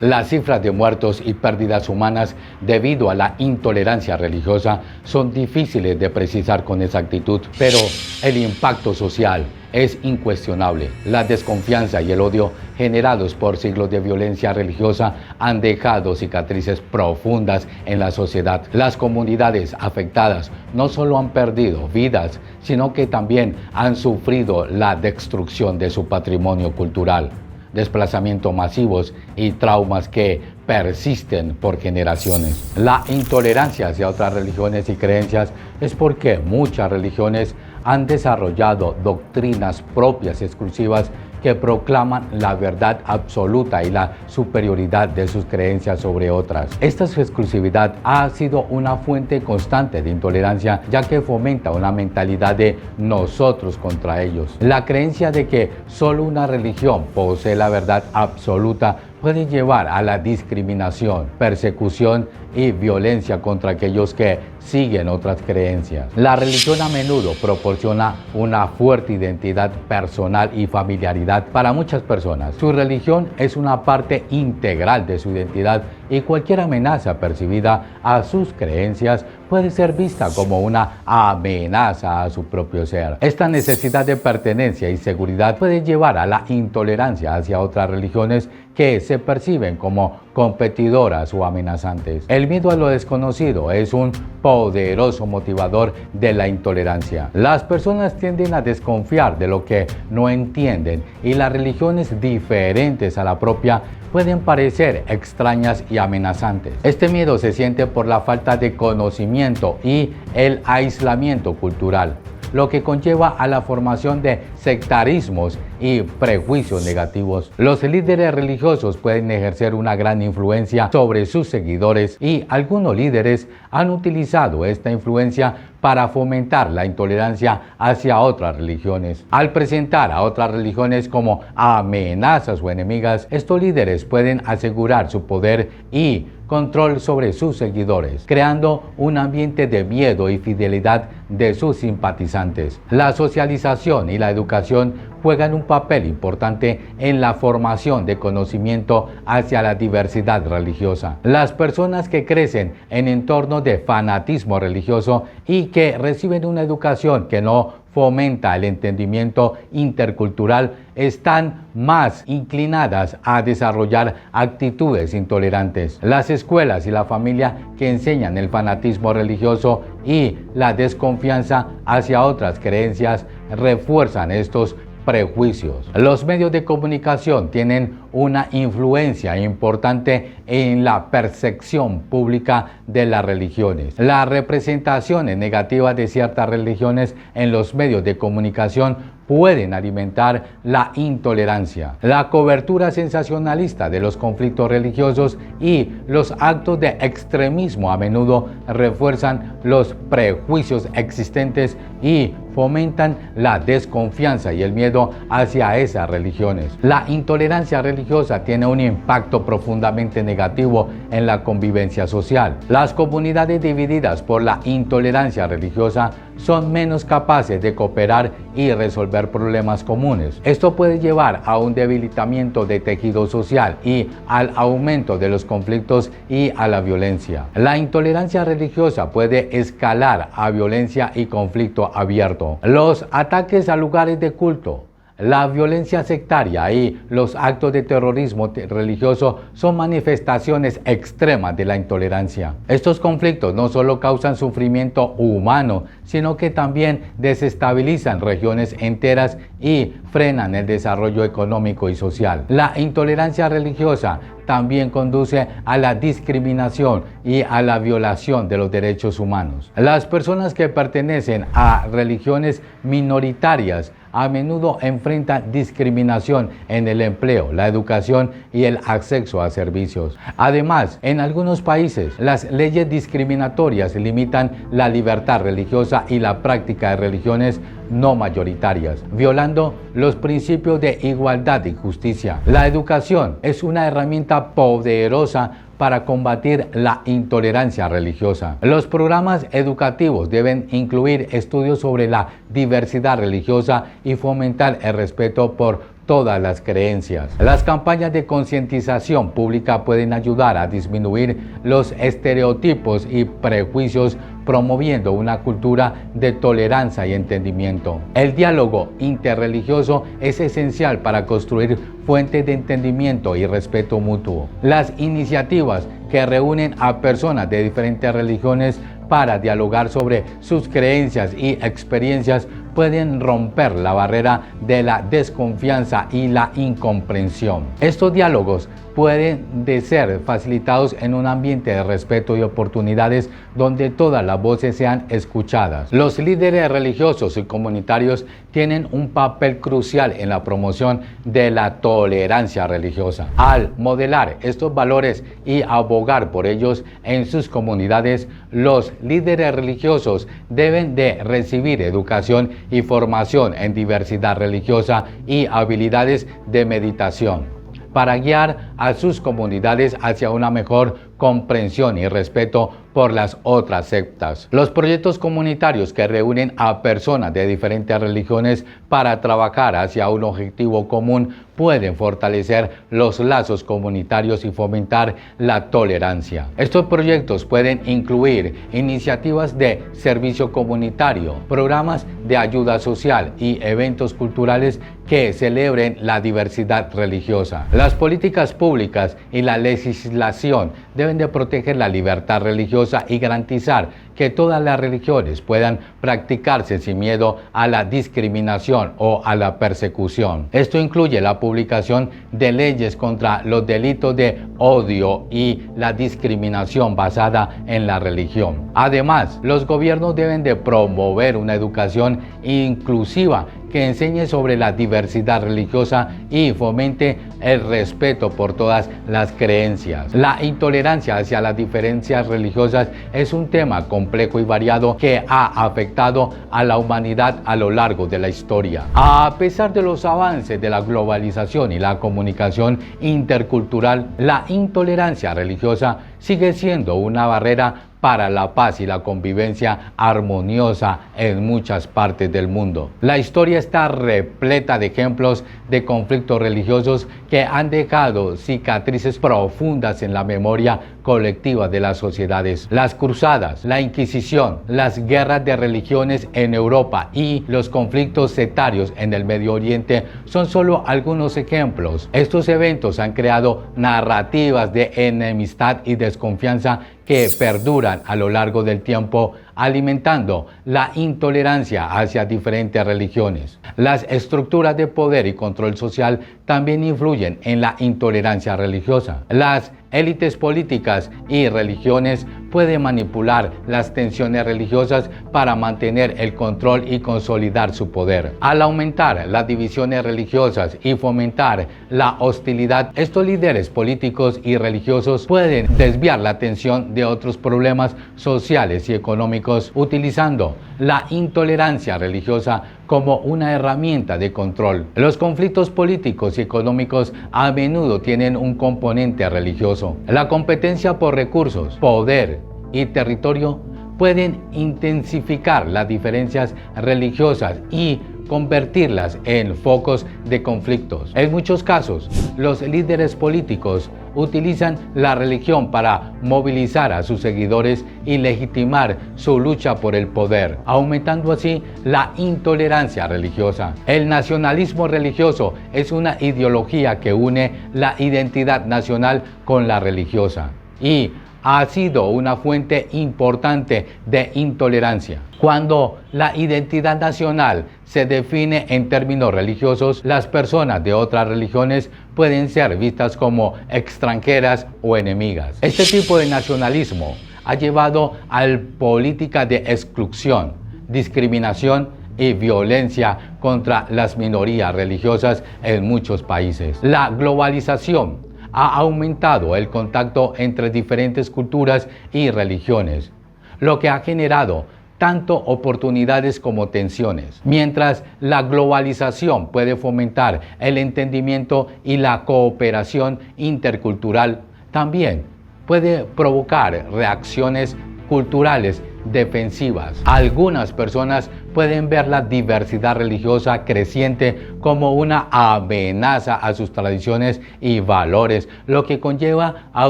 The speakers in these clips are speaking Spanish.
Las cifras de muertos y pérdidas humanas debido a la intolerancia religiosa son difíciles de precisar con exactitud, pero el impacto social es incuestionable. La desconfianza y el odio generados por siglos de violencia religiosa han dejado cicatrices profundas en la sociedad. Las comunidades afectadas no solo han perdido vidas, sino que también han sufrido la destrucción de su patrimonio cultural, desplazamientos masivos y traumas que persisten por generaciones. La intolerancia hacia otras religiones y creencias es porque muchas religiones han desarrollado doctrinas propias exclusivas que proclaman la verdad absoluta y la superioridad de sus creencias sobre otras. Esta exclusividad ha sido una fuente constante de intolerancia, ya que fomenta una mentalidad de nosotros contra ellos. La creencia de que solo una religión posee la verdad absoluta puede llevar a la discriminación, persecución y violencia contra aquellos que siguen otras creencias. La religión a menudo proporciona una fuerte identidad personal y familiaridad para muchas personas. Su religión es una parte integral de su identidad y cualquier amenaza percibida a sus creencias puede ser vista como una amenaza a su propio ser. Esta necesidad de pertenencia y seguridad puede llevar a la intolerancia hacia otras religiones que se perciben como competidoras o amenazantes. El miedo a lo desconocido es un poderoso motivador de la intolerancia. Las personas tienden a desconfiar de lo que no entienden y las religiones diferentes a la propia pueden parecer extrañas y amenazantes. Este miedo se siente por la falta de conocimiento y el aislamiento cultural, lo que conlleva a la formación de sectarismos y prejuicios negativos. Los líderes religiosos pueden ejercer una gran influencia sobre sus seguidores y algunos líderes han utilizado esta influencia para fomentar la intolerancia hacia otras religiones. Al presentar a otras religiones como amenazas o enemigas, estos líderes pueden asegurar su poder y control sobre sus seguidores, creando un ambiente de miedo y fidelidad de sus simpatizantes. La socialización y la educación juegan un papel importante en la formación de conocimiento hacia la diversidad religiosa. Las personas que crecen en entornos de fanatismo religioso y que reciben una educación que no fomenta el entendimiento intercultural están más inclinadas a desarrollar actitudes intolerantes. Las escuelas y la familia que enseñan el fanatismo religioso y la desconfianza hacia otras creencias refuerzan estos prejuicios. Los medios de comunicación tienen una influencia importante en la percepción pública de las religiones. Las representaciones negativas de ciertas religiones en los medios de comunicación pueden alimentar la intolerancia. La cobertura sensacionalista de los conflictos religiosos y los actos de extremismo a menudo refuerzan los prejuicios existentes y fomentan la desconfianza y el miedo hacia esas religiones. La intolerancia religiosa tiene un impacto profundamente negativo en la convivencia social. Las comunidades divididas por la intolerancia religiosa son menos capaces de cooperar y resolver problemas comunes. Esto puede llevar a un debilitamiento de tejido social y al aumento de los conflictos y a la violencia. La intolerancia religiosa puede escalar a violencia y conflicto abierto. Los ataques a lugares de culto, la violencia sectaria y los actos de terrorismo religioso son manifestaciones extremas de la intolerancia. Estos conflictos no solo causan sufrimiento humano, sino que también desestabilizan regiones enteras y frenan el desarrollo económico y social. La intolerancia religiosa también conduce a la discriminación y a la violación de los derechos humanos. Las personas que pertenecen a religiones minoritarias a menudo enfrentan discriminación en el empleo, la educación y el acceso a servicios. Además, en algunos países, las leyes discriminatorias limitan la libertad religiosa y la práctica de religiones no mayoritarias, violando los principios de igualdad y justicia. La educación es una herramienta poderosa para combatir la intolerancia religiosa. Los programas educativos deben incluir estudios sobre la diversidad religiosa y fomentar el respeto por todas las creencias. Las campañas de concientización pública pueden ayudar a disminuir los estereotipos y prejuicios, promoviendo una cultura de tolerancia y entendimiento. El diálogo interreligioso es esencial para construir fuentes de entendimiento y respeto mutuo. Las iniciativas que reúnen a personas de diferentes religiones para dialogar sobre sus creencias y experiencias pueden romper la barrera de la desconfianza y la incomprensión. Estos diálogos pueden ser facilitados en un ambiente de respeto y oportunidades donde todas las voces sean escuchadas. Los líderes religiosos y comunitarios tienen un papel crucial en la promoción de la tolerancia religiosa. Al modelar estos valores y abogar por ellos en sus comunidades, los líderes religiosos deben de recibir educación y formación en diversidad religiosa y habilidades de meditación para guiar a sus comunidades hacia una mejor comprensión y respeto por las otras sectas. Los proyectos comunitarios que reúnen a personas de diferentes religiones para trabajar hacia un objetivo común pueden fortalecer los lazos comunitarios y fomentar la tolerancia. Estos proyectos pueden incluir iniciativas de servicio comunitario, programas de ayuda social y eventos culturales que celebren la diversidad religiosa. Las políticas públicas y la legislación deben de proteger la libertad religiosa y garantizar que todas las religiones puedan practicarse sin miedo a la discriminación o a la persecución. Esto incluye la publicación de leyes contra los delitos de odio y la discriminación basada en la religión. Además, los gobiernos deben de promover una educación inclusiva que enseñe sobre la diversidad religiosa y fomente el respeto por todas las creencias. La intolerancia hacia las diferencias religiosas es un tema complejo y variado que ha afectado a la humanidad a lo largo de la historia. A pesar de los avances de la globalización y la comunicación intercultural, la intolerancia religiosa sigue siendo una barrera para la paz y la convivencia armoniosa en muchas partes del mundo. La historia está repleta de ejemplos de conflictos religiosos que han dejado cicatrices profundas en la memoria colectiva de las sociedades. Las cruzadas, la Inquisición, las guerras de religiones en Europa y los conflictos sectarios en el Medio Oriente son solo algunos ejemplos. Estos eventos han creado narrativas de enemistad y desconfianza que perduran a lo largo del tiempo, alimentando la intolerancia hacia diferentes religiones. Las estructuras de poder y control social también influyen en la intolerancia religiosa. Las élites políticas y religiones pueden manipular las tensiones religiosas para mantener el control y consolidar su poder. Al aumentar las divisiones religiosas y fomentar la hostilidad, estos líderes políticos y religiosos pueden desviar la atención de otros problemas sociales y económicos, utilizando la intolerancia religiosa como una herramienta de control. Los conflictos políticos y económicos a menudo tienen un componente religioso. La competencia por recursos, poder y territorio pueden intensificar las diferencias religiosas y convertirlas en focos de conflictos. En muchos casos, los líderes políticos utilizan la religión para movilizar a sus seguidores y legitimar su lucha por el poder, aumentando así la intolerancia religiosa. El nacionalismo religioso es una ideología que une la identidad nacional con la religiosa y ha sido una fuente importante de intolerancia. Cuando la identidad nacional se define en términos religiosos, las personas de otras religiones pueden ser vistas como extranjeras o enemigas. Este tipo de nacionalismo ha llevado a políticas de exclusión, discriminación y violencia contra las minorías religiosas en muchos países. La globalización ha aumentado el contacto entre diferentes culturas y religiones, lo que ha generado tanto oportunidades como tensiones. Mientras la globalización puede fomentar el entendimiento y la cooperación intercultural, también puede provocar reacciones culturales defensivas. Algunas personas pueden pueden ver la diversidad religiosa creciente como una amenaza a sus tradiciones y valores, lo que conlleva a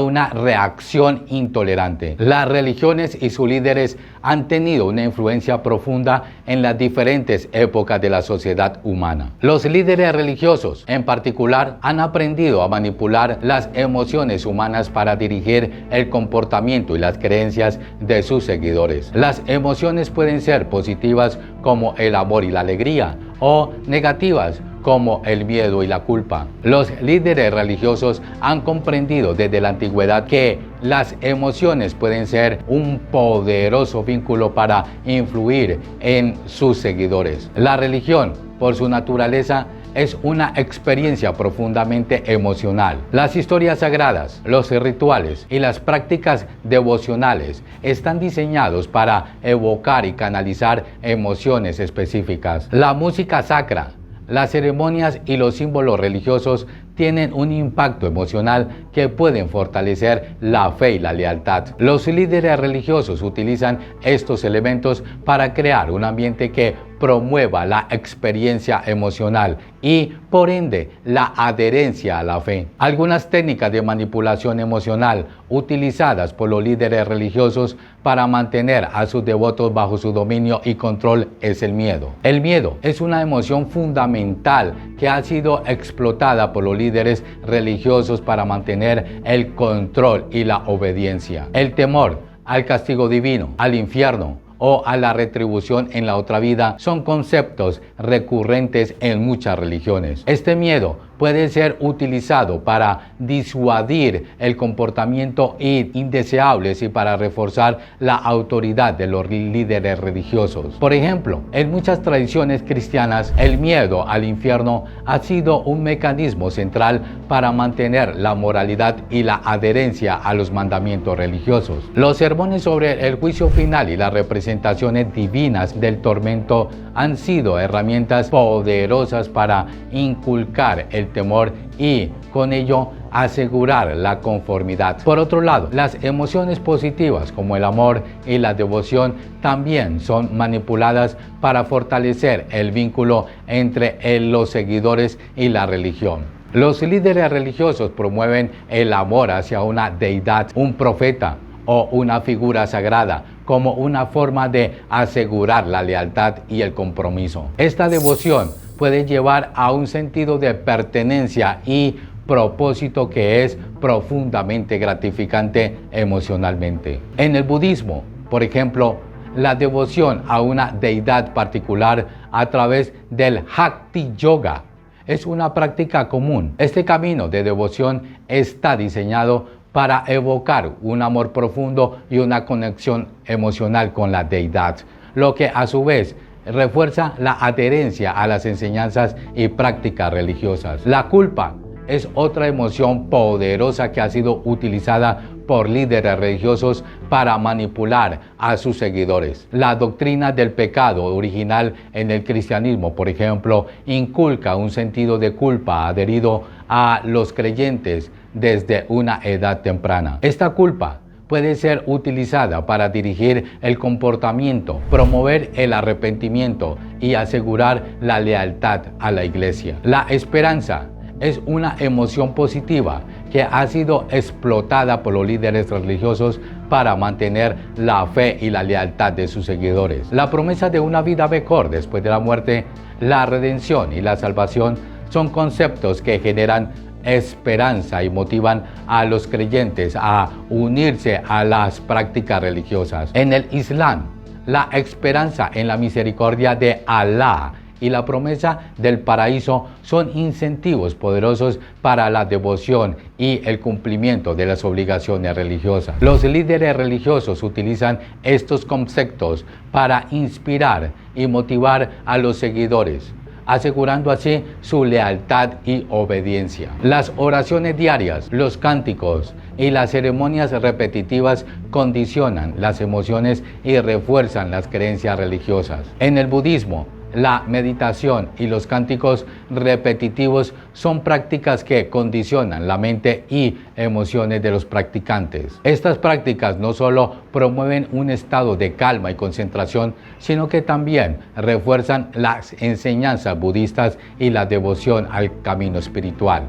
una reacción intolerante. Las religiones y sus líderes han tenido una influencia profunda en las diferentes épocas de la sociedad humana. Los líderes religiosos, en particular, han aprendido a manipular las emociones humanas para dirigir el comportamiento y las creencias de sus seguidores. Las emociones pueden ser positivas como el amor y la alegría, o negativas como el miedo y la culpa. Los líderes religiosos han comprendido desde la antigüedad que las emociones pueden ser un poderoso vínculo para influir en sus seguidores. La religión, por su naturaleza, es una experiencia profundamente emocional. Las historias sagradas, los rituales y las prácticas devocionales están diseñados para evocar y canalizar emociones específicas. La música sacra, las ceremonias y los símbolos religiosos tienen un impacto emocional que pueden fortalecer la fe y la lealtad. Los líderes religiosos utilizan estos elementos para crear un ambiente que promueva la experiencia emocional y, por ende, la adherencia a la fe. Algunas técnicas de manipulación emocional utilizadas por los líderes religiosos para mantener a sus devotos bajo su dominio y control es el miedo. El miedo es una emoción fundamental que ha sido explotada por los líderes religiosos para mantener el control y la obediencia. El temor al castigo divino, al infierno o a la retribución en la otra vida son conceptos recurrentes en muchas religiones. Este miedo puede ser utilizado para disuadir el comportamiento indeseable y para reforzar la autoridad de los líderes religiosos. Por ejemplo, en muchas tradiciones cristianas, el miedo al infierno ha sido un mecanismo central para mantener la moralidad y la adherencia a los mandamientos religiosos. Los sermones sobre el juicio final y las representaciones divinas del tormento han sido herramientas poderosas para inculcar el temor y, con ello, asegurar la conformidad. Por otro lado, las emociones positivas como el amor y la devoción también son manipuladas para fortalecer el vínculo entre los seguidores y la religión. Los líderes religiosos promueven el amor hacia una deidad, un profeta o una figura sagrada como una forma de asegurar la lealtad y el compromiso. Esta devoción puede llevar a un sentido de pertenencia y propósito que es profundamente gratificante emocionalmente. En el budismo, por ejemplo, la devoción a una deidad particular a través del Bhakti Yoga es una práctica común. Este camino de devoción está diseñado para evocar un amor profundo y una conexión emocional con la deidad, lo que a su vez refuerza la adherencia a las enseñanzas y prácticas religiosas. La culpa es otra emoción poderosa que ha sido utilizada por líderes religiosos para manipular a sus seguidores. La doctrina del pecado original en el cristianismo, por ejemplo, inculca un sentido de culpa adherido a los creyentes desde una edad temprana. Esta culpa puede ser utilizada para dirigir el comportamiento, promover el arrepentimiento y asegurar la lealtad a la iglesia. La esperanza es una emoción positiva que ha sido explotada por los líderes religiosos para mantener la fe y la lealtad de sus seguidores. La promesa de una vida mejor después de la muerte, la redención y la salvación son conceptos que generan esperanza y motivan a los creyentes a unirse a las prácticas religiosas. En el Islam, la esperanza en la misericordia de Alá y la promesa del paraíso son incentivos poderosos para la devoción y el cumplimiento de las obligaciones religiosas. Los líderes religiosos utilizan estos conceptos para inspirar y motivar a los seguidores, asegurando así su lealtad y obediencia. Las oraciones diarias, los cánticos y las ceremonias repetitivas condicionan las emociones y refuerzan las creencias religiosas. En el budismo, La meditación y los cánticos repetitivos son prácticas que condicionan la mente y emociones de los practicantes. Estas prácticas no solo promueven un estado de calma y concentración, sino que también refuerzan las enseñanzas budistas y la devoción al camino espiritual.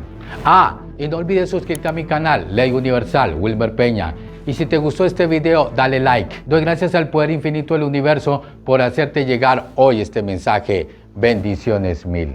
Y no olvides suscribirte a mi canal, Ley Universal, Wilmer Peña. Y si te gustó este video, dale like. Doy gracias al poder infinito del universo por hacerte llegar hoy este mensaje. Bendiciones mil.